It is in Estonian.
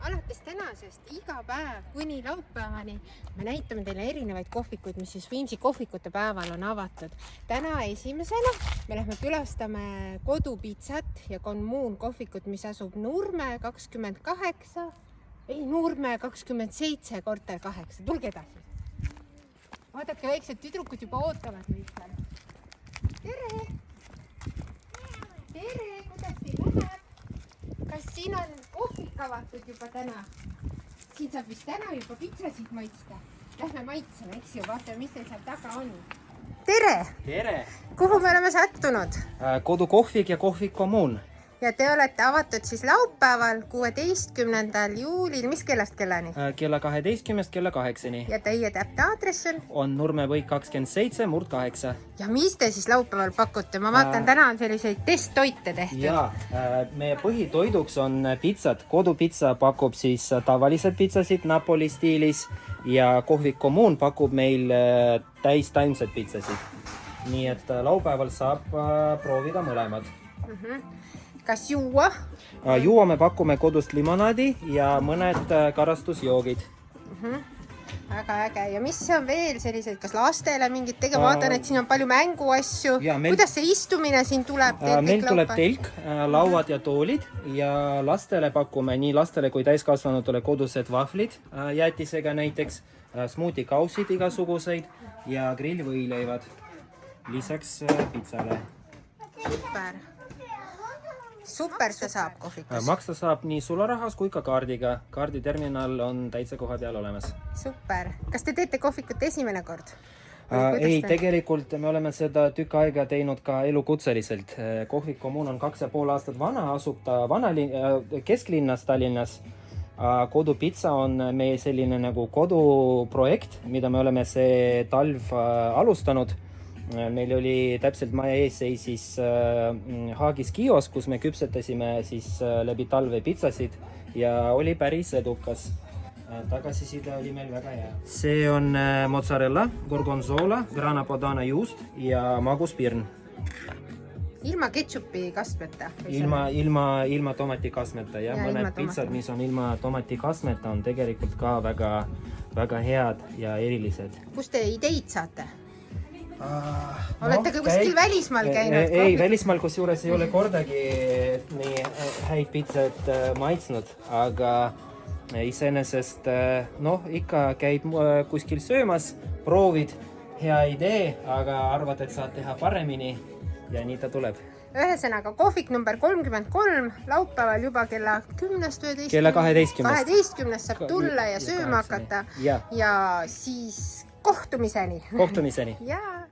alates tänasest iga päev kuni laupäevani me näitame teile erinevaid kohvikuid, mis siis Viimsi kohvikute päeval on avatud. Täna esimesena me lähme külastame Kodupitsat ja Kommuun kohvikut, mis asub Nurme 28, Nurme 27 korter 8. Tulge edasi. Vaadake, väiksed tüdrukud juba ootavad meid seal. Tere! Tere, kuidas teil läheb? Kas siin on kohvik avatud juba täna? Siin saab vist täna juba pitsasid maitsta. Lähme maitseme, eks ju, vaatame, mis teil seal taga on. Tere! Tere! Kuhu me oleme sattunud? Kodukohvik ja kohvik Kommuun. Ja te olete avatud siis laupäeval 16. juulil. Mis kellast kellani? Kella 12 kella 8. Ja teie täpne aadress on? On Nurme Võik 27 murd 8. Ja mis te siis laupäeval pakute? Ma vaatan, täna on selliseid testtoite tehtud. Ja meie põhitoiduks on pitsad. Kodupitsa pakub siis tavalised pitsasid Napoli stiilis ja kohvik Kommuun pakub meil täistaimsed pitsasid. Nii et laupäeval saab proovida mõlemad. Kas juua? Juua me pakume kodust limonaadi ja mõned karastusjoogid. Väga äge. Ja mis on veel selliseid, kas lastele mingid tegema? Vaatan, et siin on palju mänguasju. Kuidas see istumine siin tuleb? Meil tuleb telk, lauad ja toolid ja lastele pakume nii lastele kui täiskasvanutele kodused vahvlid jäätisega näiteks, smuutikausid igasuguseid ja grillvõileivad lisaks pitsale. Super see saab kohvikus. Maksta saab nii sularahas kui ka kaardiga. Kaarditerminal on täitsa koha peal olemas. Super. Kas te teete kohvikut esimene kord? Ei, tegelikult me oleme seda tükk aega teinud ka elukutseliselt. Kohvik Kommuun on 2,5 aastat vana, asub ta kesklinnas Tallinnas. Kodupitsa on meie selline nagu koduprojekt, mida me oleme see talv alustanud. Meil oli täpselt maja ees seisis Haagis kiosk, kus me küpsetasime siis läbi talve pitsasid ja oli päris edukas. Tagasiside oli meil väga hea. See on mozzarella, gorgonzola, grana padano juust ja maguspirn. Ilma ketšupi kastmeta? Ilma tomatikastmeta ja mõned pitsad, mis on ilma tomatikastmeta, on tegelikult ka väga head ja erilised. Kust te ideid saate? Olete kuskil välismaal käinud? Ei, välismaal kusjuures ei ole kordagi nii häid pitsad maitsnud, aga iseenesest ikka käid kuskil söömas, proovid, hea idee, aga arvad, et saad teha paremini ja nii ta tuleb. Ühesõnaga, kohvik number 33, laupäeval juba kella 10. Kella 12. 12. saab tulla ja sööma hakata ja siis kohtumiseni. Kohtumiseni. Jaa.